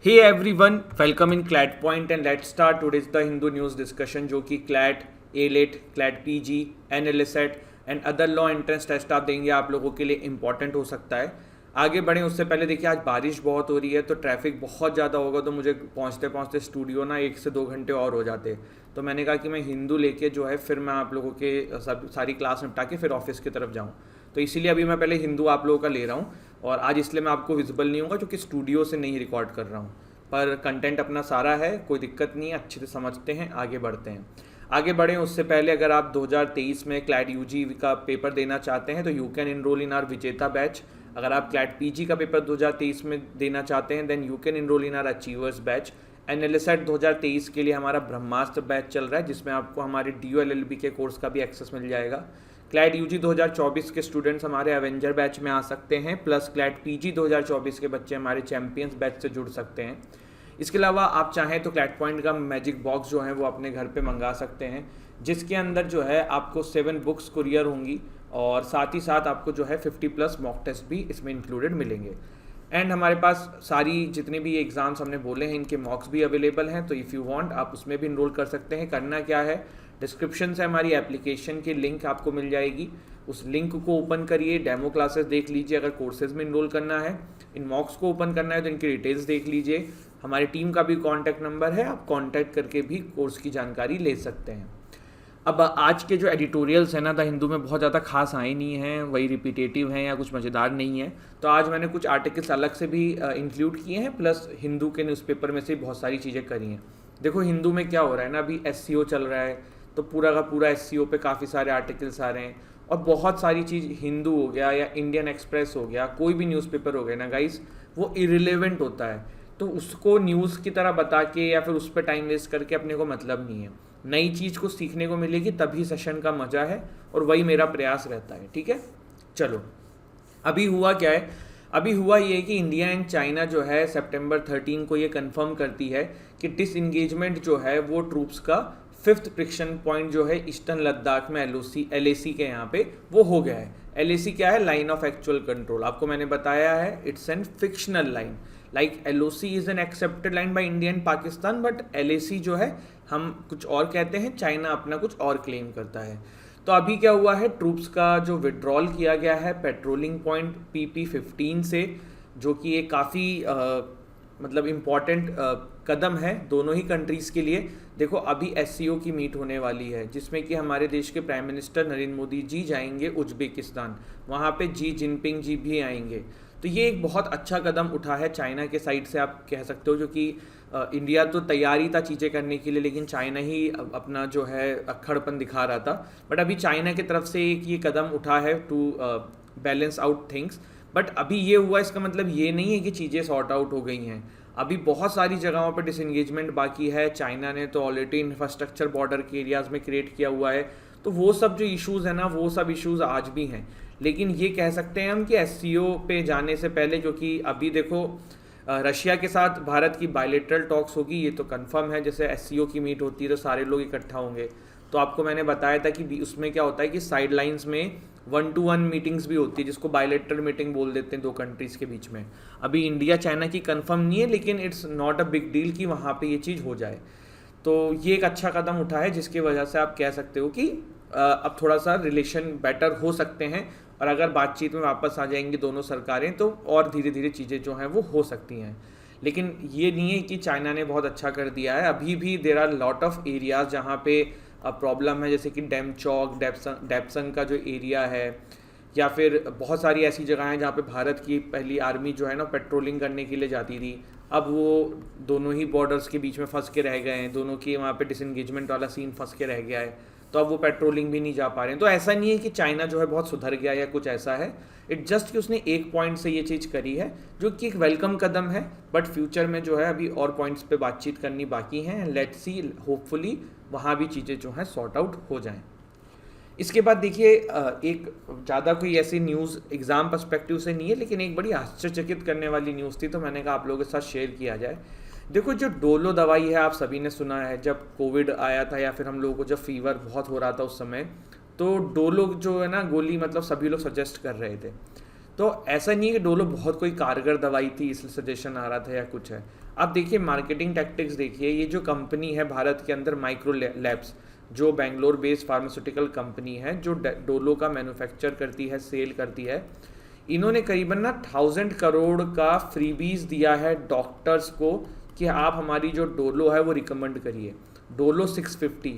Hey everyone, welcome in CLAT Point and let's start today's the Hindu news discussion जो कि CLAT, ALET, CLAT PG, NLSET and other law entrance test आप देंगे आप लोगों के लिए इंपॉर्टेंट हो सकता है। आगे बढ़ें उससे पहले देखिए आज बारिश बहुत हो रही है तो ट्रैफिक बहुत ज़्यादा होगा तो मुझे पहुँचते पहुँचते स्टूडियो ना 1 से 2 घंटे और हो जाते। तो मैंने कहा कि मैं हिंदू लेके जो है फिर मैं आप लोगों के सारी क्लास निपटा के फिर ऑफिस की तरफ जाऊँ। तो इसीलिए अभी मैं पहले हिंदू आप लोगों का ले रहा हूँ और आज इसलिए मैं आपको विजिबल नहीं होगा क्योंकि स्टूडियो से नहीं रिकॉर्ड कर रहा हूँ, पर कंटेंट अपना सारा है, कोई दिक्कत नहीं है, अच्छे से समझते हैं, आगे बढ़ते हैं। आगे बढ़ें उससे पहले अगर आप 2023 में क्लैट यूजी का पेपर देना चाहते हैं तो you can enrol in our Vijeta batch. अगर आप क्लैट पीजी का पेपर 2023 में देना चाहते हैं then you can enrol in our achievers batch. NLSAT 2023 के लिए हमारा ब्रह्मास्त्र बैच चल रहा है जिसमें आपको हमारे DOLLB के कोर्स का भी एक्सेस मिल जाएगा। क्लैट यूजी 2024 के स्टूडेंट्स हमारे एवेंजर बैच में आ सकते हैं, प्लस क्लैट पीजी 2024 के बच्चे हमारे चैंपियंस बैच से जुड़ सकते हैं। इसके अलावा आप चाहें तो क्लैट पॉइंट का मैजिक बॉक्स जो है वो अपने घर पे मंगा सकते हैं, जिसके अंदर जो है आपको 7 बुक्स कुरियर होंगी और साथ ही साथ आपको जो है 50+ मॉक टेस्ट भी इसमें इंक्लूडेड मिलेंगे। एंड हमारे पास सारी जितने भी एग्ज़ाम्स हमने बोले हैं इनके मॉक्स भी अवेलेबल हैं, तो इफ़ यू वांट आप उसमें भी इनरोल कर सकते हैं। करना क्या है, डिस्क्रिप्शन से हमारी एप्लीकेशन की लिंक आपको मिल जाएगी, उस लिंक को ओपन करिए, डेमो क्लासेस देख लीजिए अगर कोर्सेज में इनरोल करना है, इन मॉक्स को ओपन करना है तो इनकी डिटेल्स देख लीजिए। हमारी टीम का भी कॉन्टैक्ट नंबर है, आप कॉन्टैक्ट करके भी कोर्स की जानकारी ले सकते हैं। अब आज के जो एडिटोरियल्स हैं ना द हिंदू में बहुत ज़्यादा खास आए नहीं हैं, वही रिपीटेटिव हैं या कुछ मज़ेदार नहीं है, तो आज मैंने कुछ आर्टिकल्स अलग से भी इंक्लूड किए हैं, प्लस हिंदू के न्यूज़पेपर में से बहुत सारी चीज़ें करी हैं। देखो हिंदू में क्या हो रहा है ना, अभी SEO चल रहा है तो पूरा का पूरा SEO पे काफ़ी सारे आर्टिकल्स आ रहे हैं और बहुत सारी चीज़ हिंदू हो गया या इंडियन एक्सप्रेस हो गया, कोई भी न्यूज़पेपर हो गया ना गाइस, वो इरिलेवेंट होता है। तो उसको न्यूज़ की तरह बता के या फिर उस पर टाइम वेस्ट करके अपने को मतलब नहीं है। नई चीज़ को सीखने को मिलेगी तभी सेशन का मज़ा है और वही मेरा प्रयास रहता है। ठीक है, चलो अभी हुआ क्या है, अभी हुआ ये कि इंडिया एंड चाइना जो है सितंबर 13 को ये कंफर्म करती है कि डिसएंगेजमेंट जो है वो ट्रूप्स का 5th फ्रिक्शन पॉइंट जो है ईस्टर्न लद्दाख में LAC के यहाँ पे वो हो गया है। LAC क्या है, लाइन ऑफ एक्चुअल कंट्रोल, आपको मैंने बताया है it's an fictional line. Like LOC is an accepted line by India and Pakistan, but LAC जो है हम कुछ और कहते हैं, चाइना अपना कुछ और क्लेम करता है। तो अभी क्या हुआ है, ट्रूप्स का जो विड्रॉल किया गया है पेट्रोलिंग पॉइंट PP15 से, जो कि एक काफ़ी मतलब इम्पॉर्टेंट कदम है दोनों ही कंट्रीज़ के लिए। देखो अभी SCO की मीट होने वाली है जिसमें कि हमारे देश के प्राइम मिनिस्टर नरेंद्र मोदी जी जाएंगे उज्बेकिस्तान, वहाँ पे जी जिनपिंग जी भी आएंगे। तो ये एक बहुत अच्छा कदम उठा है चाइना के साइड से, आप कह सकते हो, जो कि इंडिया तो तैयारी था चीज़ें करने के लिए लेकिन चाइना ही अपना जो है अक्खड़पन दिखा रहा था। बट अभी चाइना की तरफ से एक ये कदम उठा है to balance out things. But अभी ये हुआ इसका मतलब ये नहीं है कि चीज़ें सॉर्ट आउट हो गई हैं, अभी बहुत सारी जगहों पर डिसएंगेजमेंट बाकी है। चाइना ने तो ऑलरेडी इंफ्रास्ट्रक्चर बॉर्डर के एरियाज़ में क्रिएट किया हुआ है, तो वो सब जो इश्यूज़ है ना वो सब इश्यूज़ आज भी हैं। लेकिन ये कह सकते हैं हम कि SCO पे जाने से पहले, क्योंकि अभी देखो रशिया के साथ भारत की बायलेटरल टॉक्स होगी, ये तो कंफर्म है। जैसे SCO की मीट होती है तो सारे लोग इकट्ठा होंगे, तो आपको मैंने बताया था कि उसमें क्या होता है कि साइड लाइन्स में 1-to-1 मीटिंग्स भी होती है जिसको बायलेटरल मीटिंग बोल देते हैं दो कंट्रीज़ के बीच में। अभी इंडिया चाइना की कंफर्म नहीं है लेकिन it's not a big deal कि वहाँ पे ये चीज़ हो जाए। तो ये एक अच्छा कदम उठा है जिसकी वजह से आप कह सकते हो कि अब थोड़ा सा रिलेशन बेटर हो सकते हैं और अगर बातचीत में वापस आ जाएंगी दोनों सरकारें तो और धीरे धीरे चीज़ें जो हैं वो हो सकती हैं। लेकिन ये नहीं है कि चाइना ने बहुत अच्छा कर दिया है, अभी भी there are lot of areas जहाँ पे प्रॉब्लम है, जैसे कि डेमचौक, डेप्संग का जो एरिया है, या फिर बहुत सारी ऐसी जगह हैं जहाँ पे भारत की पहली आर्मी जो है ना पेट्रोलिंग करने के लिए जाती थी, अब वो दोनों ही बॉर्डर्स के बीच में फंस के रह गए हैं, दोनों की वहाँ पे डिसएंगेजमेंट वाला सीन फंस के रह गया है, तो अब वो पेट्रोलिंग भी नहीं जा पा रहे हैं। तो ऐसा नहीं है कि चाइना जो है बहुत सुधर गया या कुछ ऐसा है, इट जस्ट कि उसने एक पॉइंट से ये चीज़ करी है जो कि एक वेलकम कदम है। बट फ्यूचर में जो है अभी और पॉइंट्स पे बातचीत करनी बाकी हैं, लेट्स सी, होपफुली वहाँ भी चीज़ें जो हैं सॉर्ट आउट हो जाएं। इसके बाद देखिए एक ज़्यादा कोई ऐसी न्यूज़ एग्ज़ाम पर्सपेक्टिव से नहीं है लेकिन एक बड़ी आश्चर्यचकित करने वाली न्यूज़ थी, तो मैंने कहा आप लोगों के साथ शेयर किया जाए। देखो जो डोलो दवाई है आप सभी ने सुना है, जब कोविड आया था या फिर हम लोगों को जब फीवर बहुत हो रहा था उस समय, तो डोलो जो है ना गोली मतलब सभी लोग सजेस्ट कर रहे थे। तो ऐसा नहीं है कि डोलो बहुत कोई कारगर दवाई थी इसलिए सजेशन आ रहा था या कुछ है। अब देखिए मार्केटिंग टैक्टिक्स देखिए, ये जो कंपनी है भारत के अंदर माइक्रो लैब्स, जो बेंगलोर बेस्ड फार्मास्यूटिकल कंपनी है जो डोलो का मैन्युफैक्चर करती है, सेल करती है, इन्होंने करीबन ना 1000 करोड़ का फ्रीबीज दिया है डॉक्टर्स को कि आप हमारी जो डोलो है वो रिकमेंड करिए। डोलो 650,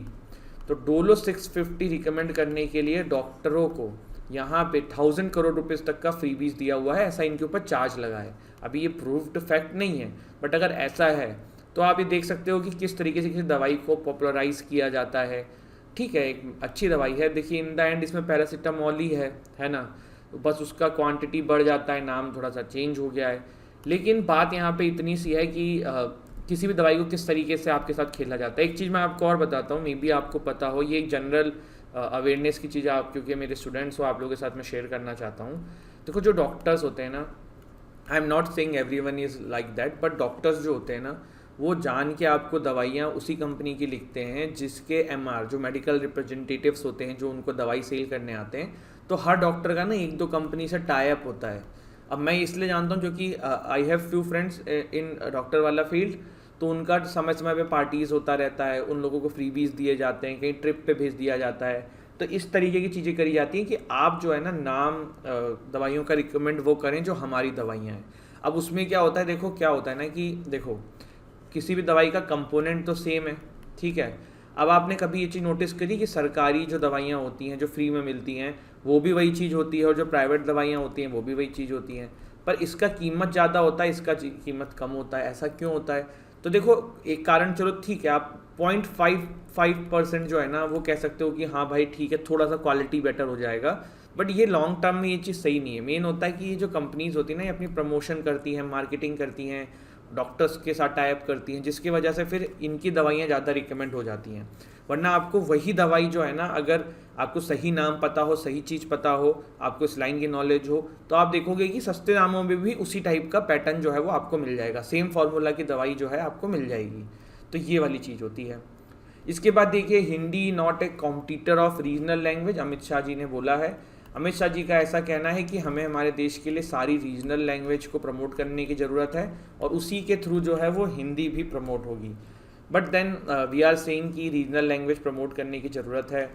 तो डोलो 650 रिकमेंड करने के लिए डॉक्टरों को यहाँ पे 1000 करोड़ रुपीज़ तक का फ्रीबीज दिया हुआ है, ऐसा इनके ऊपर चार्ज लगा है। अभी ये प्रूव्ड फैक्ट नहीं है, बट अगर ऐसा है तो आप ये देख सकते हो कि किस तरीके से किसी दवाई को पॉपुलराइज किया जाता है। ठीक है, एक अच्छी दवाई है, देखिए इन द एंड इसमें पैरासीटामोल ही है ना, तो बस उसका क्वांटिटी बढ़ जाता है, नाम थोड़ा सा चेंज हो गया है। लेकिन बात यहाँ पे इतनी सी है कि किसी भी दवाई को किस तरीके से आपके साथ खेला जाता है। एक चीज़ मैं आपको और बताता हूँ, मे बी आपको पता हो, ये एक जनरल अवेयरनेस की चीज़, आप क्योंकि मेरे स्टूडेंट्स हो आप लोगों के साथ मैं शेयर करना चाहता हूँ। देखो जो डॉक्टर्स होते हैं ना, आई am not saying everyone is like that, but doctors जो होते हैं ना, वो जान के आपको दवाइयाँ उसी कंपनी की लिखते हैं जिसके एमआर, जो मेडिकल रिप्रेजेंटेटिव्स होते हैं जो उनको दवाई सेल करने आते हैं, तो हर डॉक्टर का ना एक दो कंपनी से टाई अप होता है। अब मैं इसलिए जानता हूँ क्योंकि I have few friends in doctor वाला फील्ड, तो उनका समय समय पे पार्टीज़ होता रहता है, उन लोगों को फ्रीबीज दिए जाते हैं, कहीं ट्रिप पे भेज दिया जाता है। तो इस तरीके की चीज़ें करी जाती हैं कि आप जो है ना नाम दवाइयों का रिकमेंड वो करें जो हमारी दवाइयाँ हैं। अब उसमें क्या होता है, देखो क्या होता है ना कि देखो किसी भी दवाई का कंपोनेंट तो सेम है, ठीक है। अब आपने कभी ये चीज़ नोटिस करी कि सरकारी जो दवाइयाँ होती हैं जो फ्री में मिलती हैं वो भी वही चीज़ होती है, और जो प्राइवेट दवाइयाँ होती हैं वो भी वही चीज़ होती हैं, पर इसका कीमत ज़्यादा होता है, इसका कीमत कम होता है। ऐसा क्यों होता है? तो देखो एक कारण, चलो ठीक है, आप 0.55% जो है ना वो कह सकते हो कि हाँ भाई ठीक है, थोड़ा सा क्वालिटी बेटर हो जाएगा, बट ये लॉन्ग टर्म में ये चीज़ सही नहीं है। मेन होता है कि ये जो कंपनीज होती हैं ना, ये अपनी प्रमोशन करती हैं, मार्केटिंग करती हैं, डॉक्टर्स के साथ टाई अप करती हैं, जिसकी वजह से फिर इनकी दवाइयाँ ज़्यादा रिकमेंड हो जाती हैं। वरना आपको वही दवाई जो है ना, अगर आपको सही नाम पता हो, सही चीज़ पता हो, आपको इस लाइन की नॉलेज हो, तो आप देखोगे कि सस्ते दामों में भी उसी टाइप का पैटर्न जो है वो आपको मिल जाएगा, सेम फार्मूला की दवाई जो है आपको मिल जाएगी। तो ये वाली चीज़ होती है। इसके बाद देखिए, Hindi not a competitor of regional language, Amit Shah ji ने बोला है। अमित शाह जी का ऐसा कहना है कि हमें हमारे देश के लिए सारी रीजनल लैंग्वेज को प्रमोट करने की ज़रूरत है, और उसी के थ्रू जो है वो हिंदी भी प्रमोट होगी। But then we are saying कि रीजनल लैंग्वेज प्रमोट करने की ज़रूरत है,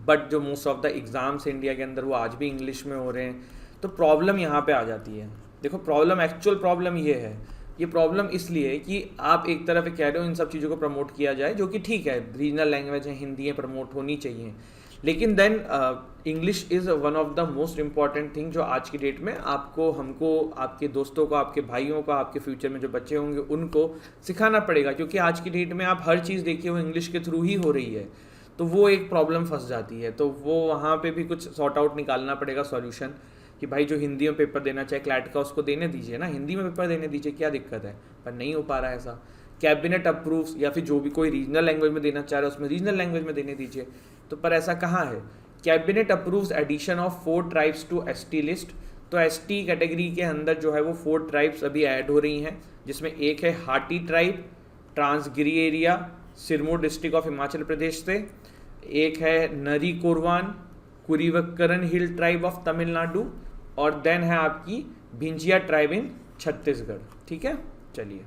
बट जो most of the exams India के अंदर वो आज भी इंग्लिश में हो रहे हैं। तो प्रॉब्लम यहाँ पे आ जाती है। देखो प्रॉब्लम, एक्चुअल प्रॉब्लम ये है, ये प्रॉब्लम इसलिए कि आप एक तरफ कह रहे हो इन सब चीज़ों को प्रमोट किया जाए, जो कि ठीक है, रीजनल लैंग्वेज है, हिंदी है, प्रमोट होनी चाहिए, लेकिन then English is one of the most important thing जो आज की डेट में आपको, हमको, आपके दोस्तों को, आपके भाइयों को, आपके फ्यूचर में जो बच्चे होंगे उनको सिखाना पड़ेगा, क्योंकि आज की डेट में आप हर चीज़ देखिए वो इंग्लिश के थ्रू ही हो रही है। तो वो एक प्रॉब्लम फंस जाती है, तो वो वहाँ पे भी कुछ सॉर्ट आउट निकालना पड़ेगा सॉल्यूशन, कि भाई जो हिंदी में पेपर देना चाहे क्लैट का, उसको देने दीजिए ना, हिंदी में पेपर देने दीजिए, क्या दिक्कत है? पर नहीं हो पा रहा है ऐसा। कैबिनेट अप्रूव्स, या फिर जो भी कोई रीजनल लैंग्वेज में देना चाह रहा है उसमें रीजनल लैंग्वेज में देने दीजिए, तो पर ऐसा कहाँ है? Cabinet approves addition of 4 tribes to ST list, तो एसटी कैटेगरी के अंदर जो है वो 4 ट्राइब्स अभी ऐड हो रही हैं, जिसमें एक है Hati tribe, Transgiri area, Sirmaur district of Himachal Pradesh से, एक है Nari Koravan, Kurivikkaran hill tribe of Tamil Nadu, और देन है आपकी भिंजिया ट्राइब इन छत्तीसगढ़। ठीक है, चलिए।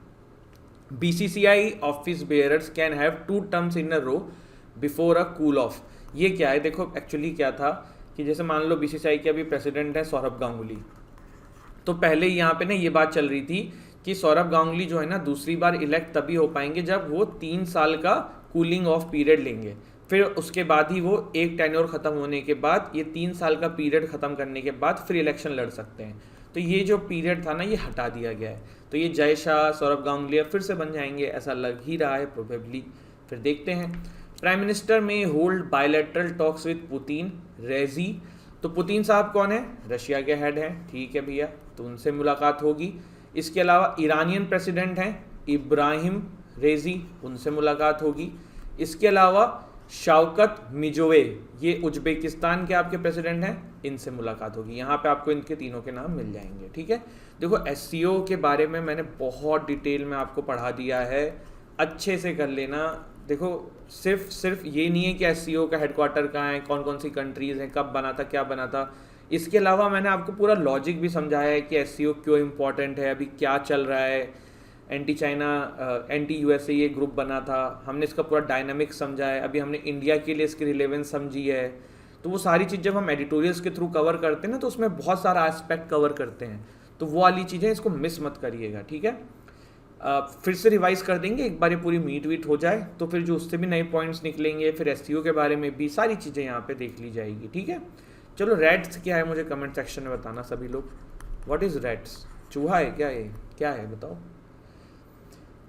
BCCI office bearers can have 2 terms in a row before a cool off. ये क्या है? देखो एक्चुअली क्या था कि जैसे मान लो बीसीसीआई के अभी प्रेसिडेंट है सौरभ गांगुली, तो पहले यहाँ पे ना ये बात चल रही थी कि सौरभ गांगुली जो है ना दूसरी बार इलेक्ट तभी हो पाएंगे जब वो 3 साल का कूलिंग ऑफ पीरियड लेंगे, फिर उसके बाद ही वो एक टेन्योर ख़त्म होने के बाद, ये 3 साल का पीरियड ख़त्म करने के बाद फिर इलेक्शन लड़ सकते हैं। तो ये जो पीरियड था ना ये हटा दिया गया है, तो ये जय शाह, सौरभ गांगुली फिर से बन जाएंगे, ऐसा लग ही रहा है प्रोबेबली, फिर देखते हैं। प्राइम मिनिस्टर में hold bilateral talks with Putin, Raisi, तो पुतिन साहब कौन है? रशिया के हेड हैं, ठीक है भैया, तो उनसे मुलाकात होगी। इसके अलावा ईरानियन प्रेसिडेंट हैं इब्राहिम रेजी, उनसे मुलाकात होगी। इसके अलावा शौकत मिजोवे, ये उज्बेकिस्तान के आपके प्रेसिडेंट हैं, इनसे मुलाकात होगी। यहाँ पे आपको इनके तीनों के नाम मिल जाएंगे। ठीक है, देखो एससीओ के बारे में मैंने बहुत डिटेल में आपको पढ़ा दिया है, अच्छे से कर लेना। देखो सिर्फ ये नहीं है कि एससीओ का हेडक्वार्टर कहाँ है, कौन कौन सी कंट्रीज़ हैं, कब बना था, क्या बना था, इसके अलावा मैंने आपको पूरा लॉजिक भी समझाया है कि एससीओ क्यों इम्पॉर्टेंट है, अभी क्या चल रहा है, एंटी चाइना एंटी यूएसए ये ग्रुप बना था, हमने इसका पूरा डायनामिक समझा है, अभी हमने इंडिया के लिए इसकी रिलेवेंस समझी है। तो वो सारी चीज़ जब हम एडिटोरियल्स के थ्रू कवर करते हैं ना, तो उसमें बहुत सारा एस्पेक्ट कवर करते हैं, तो वो वाली चीज़ें इसको मिस मत करिएगा, ठीक है। फिर से रिवाइज कर देंगे एक बार ये पूरी मीट वीट हो जाए, तो फिर जो उससे भी नए पॉइंट्स निकलेंगे, फिर एसईओ के बारे में भी सारी चीज़ें यहाँ पे देख ली जाएगी, ठीक है। चलो रेड्स क्या है मुझे कमेंट सेक्शन में बताना सभी लोग। What is reds? चूहा है क्या ये? क्या है बताओ।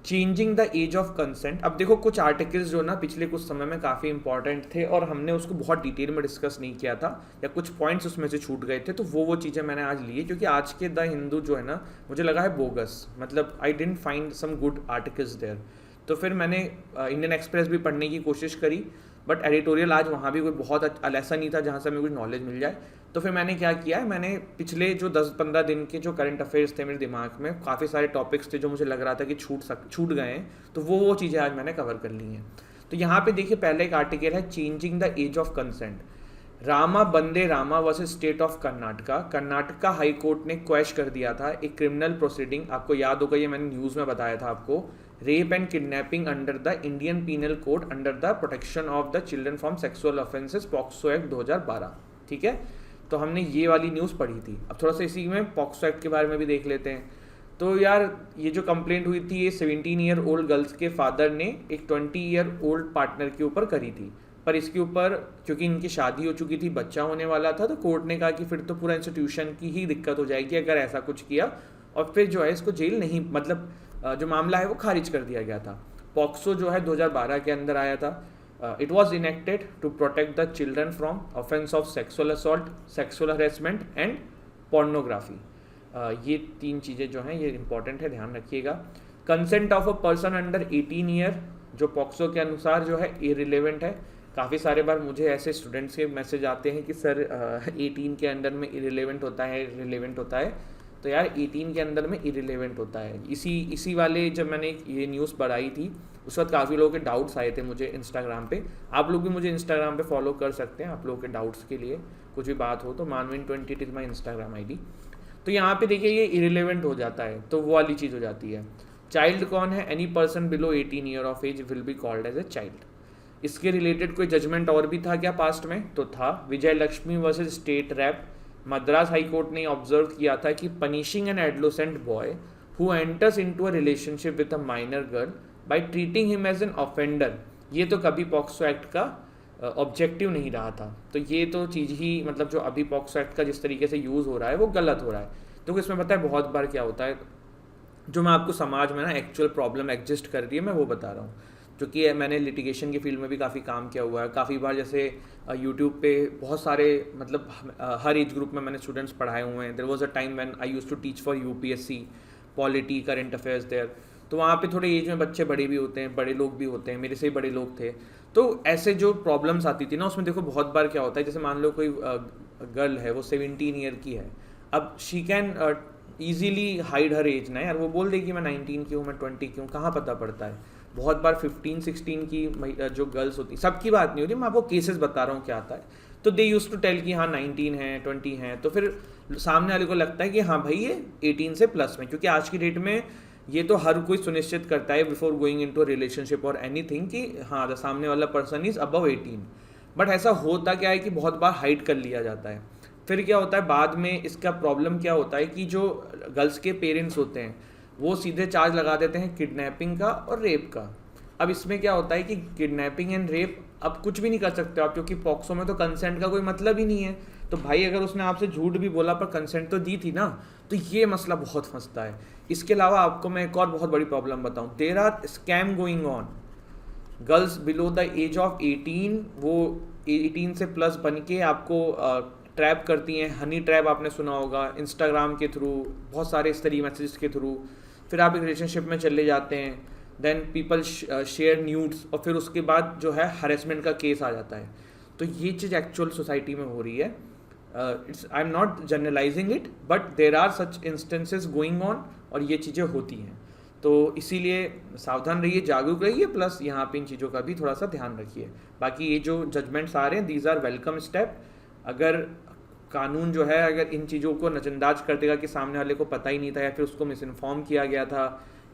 Changing the age of consent. अब देखो कुछ आर्टिकल्स जो ना पिछले कुछ समय में काफ़ी इंपॉर्टेंट थे और हमने उसको बहुत डिटेल में डिस्कस नहीं किया था, या कुछ पॉइंट्स उसमें से छूट गए थे, तो वो चीज़ें मैंने आज ली है, क्योंकि आज के द हिंदू जो है ना मुझे लगा है बोगस, मतलब I didn't find some good articles there. तो फिर मैंने इंडियन एक्सप्रेस भी पढ़ने की कोशिश करी, बट एडिटोरियल आज वहाँ भी कोई बहुत ऐसा नहीं था जहाँ से हमें कुछ नॉलेज मिल जाए। तो फिर मैंने क्या किया है, मैंने पिछले जो 10-15 दिन के जो करंट अफेयर्स थे मेरे दिमाग में, काफ़ी सारे टॉपिक्स थे जो मुझे लग रहा था कि छूट गए हैं, तो वो चीज़ें आज मैंने कवर कर ली हैं। तो यहाँ पे देखिए पहले एक आर्टिकल है changing the age of consent. Rama Bande Rama versus state of Karnataka. Karnataka high court ने क्वैश कर दिया था एक क्रिमिनल प्रोसीडिंग, आपको याद होगा ये मैंने न्यूज़ में बताया था आपको, rape and kidnapping under the Indian penal code under the protection of the children from sexual offences POCSO act 2012, ठीक है। तो हमने ये वाली न्यूज़ पढ़ी थी। अब थोड़ा सा इसी में पॉक्सो एक्ट के बारे में भी देख लेते हैं। तो यार ये जो कंप्लेंट हुई थी, ये 17 ईयर ओल्ड गर्ल्स के फादर ने एक 20 ईयर ओल्ड पार्टनर के ऊपर करी थी, पर इसके ऊपर क्योंकि इनकी शादी हो चुकी थी, बच्चा होने वाला था, तो कोर्ट ने कहा कि फिर तो पूरा इंस्टीट्यूशन की ही दिक्कत हो जाएगी अगर ऐसा कुछ किया, और फिर जो है इसको जेल नहीं, मतलब जो मामला है वो खारिज कर दिया गया था। पॉक्सो जो है 2012 के अंदर आया था। It was enacted to protect the children from offense of sexual assault, sexual harassment and pornography. ये 3 चीज़ें जो हैं ये इंपॉर्टेंट है, ध्यान रखिएगा। Consent of a person under 18 year जो पॉक्सो के अनुसार जो है इरिलेवेंट है। काफ़ी सारे बार मुझे ऐसे स्टूडेंट्स के मैसेज आते हैं कि सर 18 के अंडर में इरिलेवेंट होता है, रिलेवेंट होता है। तो यार 18 के अंदर में इरिलेवेंट होता है। इसी वाले जब मैंने ये न्यूज़ पढ़ाई थी उस वक्त काफ़ी लोगों के डाउट्स आए थे मुझे इंस्टाग्राम पे। आप लोग भी मुझे इंस्टाग्राम पे फॉलो कर सकते हैं आप लोगों के डाउट्स के लिए, कुछ भी बात हो तो मानविन20 इज़ माई इंस्टाग्राम ID। तो यहाँ पे देखिए ये इरिलेवेंट हो जाता है, तो वो वाली चीज़ हो जाती है। चाइल्ड कौन है? Any person below 18 year of age will be called as a child. इसके रिलेटेड कोई जजमेंट और भी था क्या पास्ट में? तो था, Vijay Lakshmi versus state rep. Madras high court ने ऑब्जर्व किया था कि punishing an adolescent boy who enters into a relationship with a minor girl by treating him as an offender, ये तो कभी पॉक्सो एक्ट का ऑब्जेक्टिव नहीं रहा था। तो ये तो चीज़ ही, मतलब जो अभी पॉक्सो एक्ट का जिस तरीके से यूज़ हो रहा है वो गलत हो रहा है। तो इसमें पता है बहुत बार क्या होता है, जो मैं आपको समाज में ना एक्चुअल प्रॉब्लम एग्जिस्ट कर रही है मैं वो बता रहा हूँ, जो कि मैंने लिटिगेशन की फील्ड में भी काफ़ी काम किया हुआ है। काफ़ी बार जैसे यूट्यूब पे बहुत सारे, मतलब हर एज ग्रुप में मैंने स्टूडेंट्स पढ़ाए हुए हैं। There was a time when I used to teach for UPSC polity current affairs there. तो वहाँ पे थोड़े एज में बच्चे बड़े भी होते हैं, बड़े लोग भी होते हैं, मेरे से ही बड़े लोग थे। तो ऐसे जो प्रॉब्लम्स आती थी ना उसमें देखो बहुत बार क्या होता है, जैसे मान लो कोई गर्ल है वो 17 ईयर की है, अब she can easily hide her age ना यार, वो बोल देगी मैं 19 की हूँ, मैं 20 की हूँ, कहाँ पता पड़ता है। बहुत बार 15-16 की जो गर्ल्स होती, सबकी बात नहीं होती, मैं आपको केसेस बता रहा हूँ क्या आता है। तो दे यूज टू टेल कि हाँ 19 है, 20 है, तो फिर सामने वाले को लगता है कि हाँ भाई ये 18 से प्लस में, क्योंकि आज की डेट में ये तो हर कोई सुनिश्चित करता है before going into a relationship और एनीथिंग कि हाँ द सामने वाला पर्सन इज अबव 18। बट ऐसा होता क्या है कि बहुत बार हाइड कर लिया जाता है। फिर क्या होता है बाद में, इसका प्रॉब्लम क्या होता है कि जो गर्ल्स के पेरेंट्स होते हैं वो सीधे चार्ज लगा देते हैं किडनैपिंग का और रेप का। अब इसमें क्या होता है कि किडनैपिंग एंड रेप अब कुछ भी नहीं कर सकते आप, क्योंकि पॉक्सो में तो कंसेंट का कोई मतलब ही नहीं है। तो भाई अगर उसने आपसे झूठ भी बोला पर कंसेंट तो दी थी ना, तो ये मसला बहुत फंसता है। इसके अलावा आपको मैं एक और बहुत बड़ी प्रॉब्लम बताऊं, there are scam going on. Girls below the age of 18 वो 18 से प्लस बन के आपको ट्रैप करती हैं। हनी ट्रैप आपने सुना होगा, इंस्टाग्राम के थ्रू, बहुत सारे इस तरीके मैसेज के थ्रू। फिर आप एक रिलेशनशिप में चले जाते हैं, देन पीपल शेयर न्यूड्स, और फिर उसके बाद जो है हरेसमेंट का केस आ जाता है। तो ये चीज़ एक्चुअल सोसाइटी में हो रही है। I am not generalising it, but there are such instances going on, और ये चीज़ें होती हैं। तो इसीलिए सावधान रहिए, जागरूक रहिए, प्लस यहाँ पे इन चीज़ों का भी थोड़ा सा ध्यान रखिए। बाकी ये जो जजमेंट्स आ रहे हैं, दीज आर वेलकम स्टेप। अगर कानून जो है अगर इन चीज़ों को नज़रअंदाज कर देगा कि सामने वाले को पता ही नहीं था, या फिर उसको मिस इन्फॉर्म किया गया था,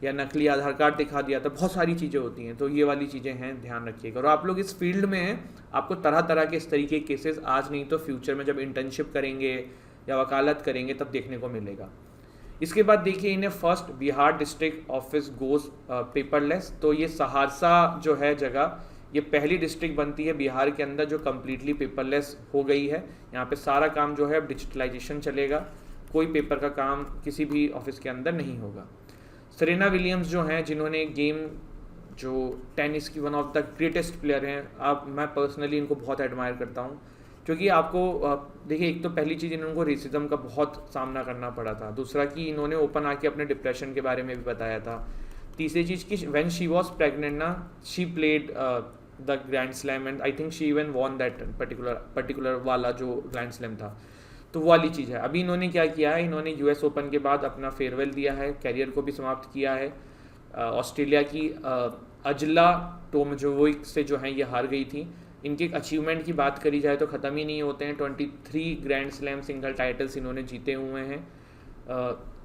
या नकली आधार कार्ड दिखा दिया था, बहुत सारी चीज़ें होती हैं। तो ये वाली चीज़ें हैं, ध्यान रखिएगा। और आप लोग इस फील्ड में हैं, आपको तरह तरह के इस तरीके के केसेस आज नहीं तो फ्यूचर में जब इंटर्नशिप करेंगे या वकालत करेंगे तब देखने को मिलेगा। इसके बाद देखिए, इन्हें first Bihar district office goes paperless. तो ये सहरसा जो है जगह, ये पहली डिस्ट्रिक्ट बनती है बिहार के अंदर जो कम्प्लीटली पेपरलेस हो गई है। यहाँ पे सारा काम जो है अब डिजिटलाइजेशन चलेगा, कोई पेपर का काम किसी भी ऑफिस के अंदर नहीं होगा। सेरेना विलियम्स जो हैं, जिन्होंने गेम जो टेनिस की one of the greatest player हैं, आप मैं पर्सनली इनको बहुत एडमायर करता हूँ, क्योंकि आपको देखिए, एक तो पहली चीज़ इनको रेसिज्म का बहुत सामना करना पड़ा था, दूसरा कि इन्होंने ओपन आके अपने डिप्रेशन के बारे में भी बताया था, तीसरी चीज़ कि व्हेन शी वाज प्रेग्नेंट ना, she played the grand slam and I think she even von that particular वाला जो ग्रैंड स्लैम था। तो वो वाली चीज़ है। अभी इन्होंने क्या किया है, इन्होंने यूएस ओपन के बाद अपना फेयरवेल दिया है, कैरियर को भी समाप्त किया है। ऑस्ट्रेलिया की अजला टोमजोविक से जो है ये हार गई थी। इनके अचीवमेंट की बात करी जाए तो ख़त्म ही नहीं होते हैं। 23 ग्रैंड स्लैम सिंगल टाइटल्स इन्होंने जीते हुए हैं।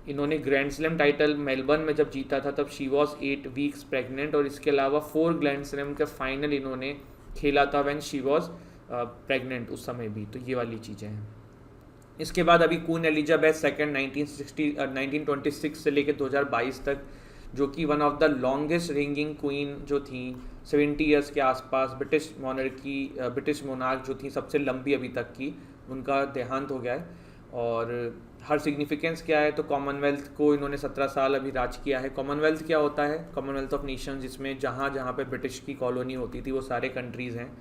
इन्होंने ग्रैंड स्लैम टाइटल मेलबर्न में जब जीता था तब शी वॉज 8 वीक्स प्रेग्नेंट, और इसके अलावा 4 ग्रैंड स्लैम का फाइनल इन्होंने खेला था व्हेन शी वॉज प्रेग्नेंट उस समय भी। तो ये वाली चीज़ें हैं। इसके बाद अभी क्वीन एलिजाबेथ सेकेंड 1926 से लेकर 2022 तक, जो कि one of the longest ringing queen जो थी, 70 ईयर्स के आसपास, ब्रिटिश मोनार्क जो थी सबसे लंबी अभी तक की, उनका देहांत हो गया है। और हर सिग्निफिकेंस क्या है, तो कॉमनवेल्थ को इन्होंने 17 साल अभी राज किया है। कॉमनवेल्थ क्या होता है? कॉमनवेल्थ ऑफ नेशंस, जिसमें जहाँ जहाँ पे ब्रिटिश की कॉलोनी होती थी वो सारे कंट्रीज़ हैं।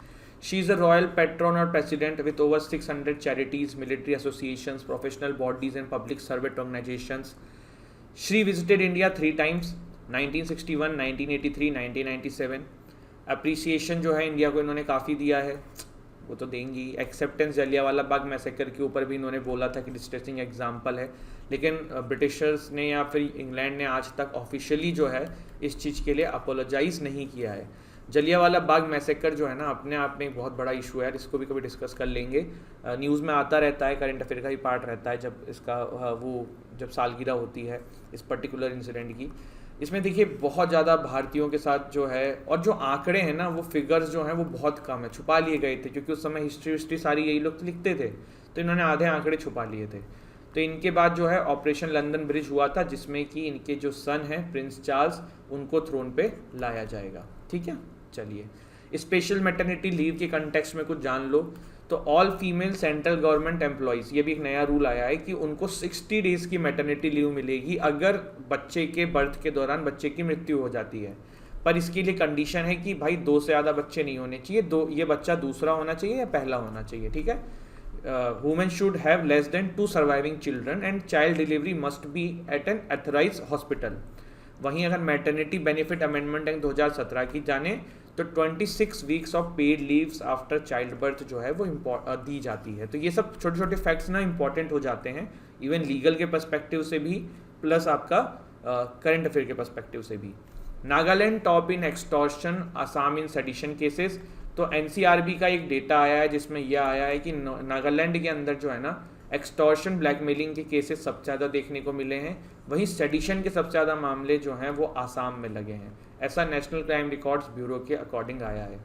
She is a royal patron और president with over 600 charities, military associations, professional bodies and public servant organisations. She visited India 3 times, 1961, 1983, 1997। Appreciation जो है इंडिया को इन्होंने काफ़ी दिया है, वो तो देंगी। एक्सेप्टेंस जलियांवाला बाग मैसेकर के ऊपर भी इन्होंने बोला था कि डिस्ट्रेसिंग एग्जाम्पल है, लेकिन ब्रिटिशर्स ने या फिर इंग्लैंड ने आज तक ऑफिशियली जो है इस चीज़ के लिए अपोलोजाइज़ नहीं किया है। जलियांवाला बाग मैसेकर जो है ना, अपने आप में एक बहुत बड़ा इशू है, इसको भी कभी डिस्कस कर लेंगे। न्यूज़ में आता रहता है, करंट अफेयर का ही पार्ट रहता है जब इसका वो जब सालगिरह होती है इस पर्टिकुलर इंसिडेंट की। इसमें देखिए बहुत ज़्यादा भारतीयों के साथ जो है, और जो आंकड़े हैं ना, वो फिगर्स जो हैं वो बहुत कम है, छुपा लिए गए थे, क्योंकि उस समय हिस्ट्री सारी यही लोग लिखते थे, तो इन्होंने आधे आंकड़े छुपा लिए थे। तो इनके बाद जो है ऑपरेशन लंदन ब्रिज हुआ था, जिसमें कि इनके जो सन हैं प्रिंस चार्ल्स, उनको थ्रोन पे लाया जाएगा। ठीक है, चलिए स्पेशल मैटरनिटी लीव के कंटेक्स्ट में कुछ जान लो। तो all female central government employees, ये भी एक नया रूल आया है कि उनको 60 डेज़ की मैटरनिटी लीव मिलेगी अगर बच्चे के बर्थ के दौरान बच्चे की मृत्यु हो जाती है। पर इसके लिए कंडीशन है कि भाई 2 से ज़्यादा बच्चे नहीं होने चाहिए, ये बच्चा दूसरा होना चाहिए या पहला होना चाहिए। ठीक है, women should have less than 2 surviving children and child delivery must be at an authorised hospital. वहीं अगर मैटरनिटी बेनिफिट अमेंडमेंट एक्ट 2017 की जाने तो 26 weeks of paid leaves after child birth जो है वो दी जाती है। तो ये सब छोटे छोटे फैक्ट्स ना इंपॉर्टेंट हो जाते हैं, इवन लीगल के पर्सपेक्टिव से भी, प्लस आपका करंट अफेयर के पर्सपेक्टिव से भी। Nagaland top in extortion, Assam in sedition cases. तो एनसीआरबी का एक डेटा आया है जिसमें यह आया है कि नागालैंड के अंदर जो है ना, एक्सटॉर्शन ब्लैकमेलिंग के केसेस सबसे ज़्यादा देखने को मिले हैं। वहीं सेडिशन के सबसे ज़्यादा मामले जो हैं वो आसाम में लगे हैं, ऐसा नेशनल क्राइम रिकॉर्ड्स ब्यूरो के अकॉर्डिंग आया है।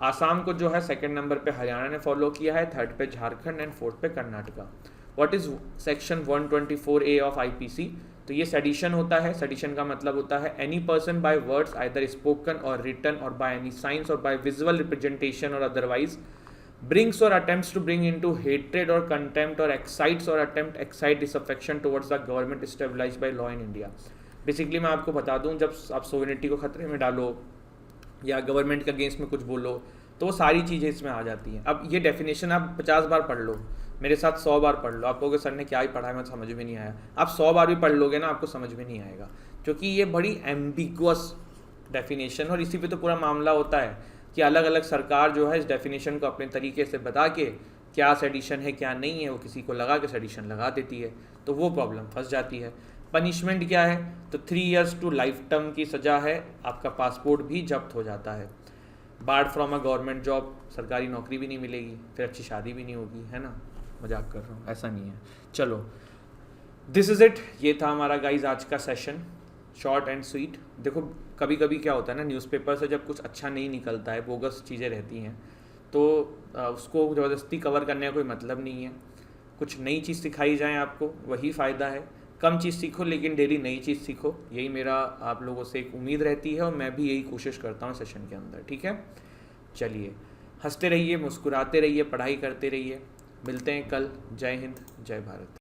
आसाम को जो है 2nd नंबर पे हरियाणा ने फॉलो किया है, 3rd पे झारखंड एंड 4th पे Karnataka. What is section 124A of IPC? तो ये सेडिशन होता है। सेडिशन का मतलब होता है any person by words either spoken और रिटन और बाय एनी साइंस और बाय विजुअल रिप्रेजेंटेशन और otherwise brings or attempts to bring into hatred or contempt or excites or excite disaffection towards the government established by law in India। Basically मैं आपको बता दूं, जब आप sovereignty को खतरे में डालो या गवर्नमेंट के अगेंस्ट में कुछ बोलो तो वो सारी चीज़ें इसमें आ जाती हैं। अब ये डेफिनेशन आप 50 बार पढ़ लो, मेरे साथ 100 बार पढ़ लो, आप कहोगे सर ने क्या ही पढ़ा है, मैं समझ में नहीं आया। आप 100 बार भी पढ़ लोगे ना, आपको समझ में नहीं आएगा, क्योंकि ये बड़ी एम्बिगुअस डेफिनेशन, और इसी पे तो पूरा मामला होता है कि अलग अलग सरकार जो है इस डेफिनेशन को अपने तरीके से बता के क्या सेडिशन है क्या नहीं है, वो किसी को लगा के सेडिशन लगा देती है, तो वो प्रॉब्लम फंस जाती है। पनिशमेंट क्या है? तो 3 years to लाइफ टर्म की सज़ा है, आपका पासपोर्ट भी जब्त हो जाता है, board from a government job, सरकारी नौकरी भी नहीं मिलेगी, फिर अच्छी शादी भी नहीं होगी, है ना, मजाक कर रहा हूँ, ऐसा नहीं है। चलो, दिस इज़ इट, ये था हमारा गाइज आज का सेशन। Short and sweet. देखो कभी कभी क्या होता है ना, न्यूज़पेपर से जब कुछ अच्छा नहीं निकलता है, बोगस चीज़ें रहती हैं, तो उसको ज़बरदस्ती कवर करने का कोई मतलब नहीं है। कुछ नई चीज़ सिखाई जाए आपको, वही फ़ायदा है। कम चीज़ सीखो लेकिन डेली नई चीज़ सीखो, यही मेरा आप लोगों से एक उम्मीद रहती है और मैं भी यही कोशिश करता हूँ सेशन के अंदर। ठीक है, चलिए, हंसते रहिए, मुस्कुराते रहिए, पढ़ाई करते रहिए। मिलते हैं कल। जय हिंद, जय भारत।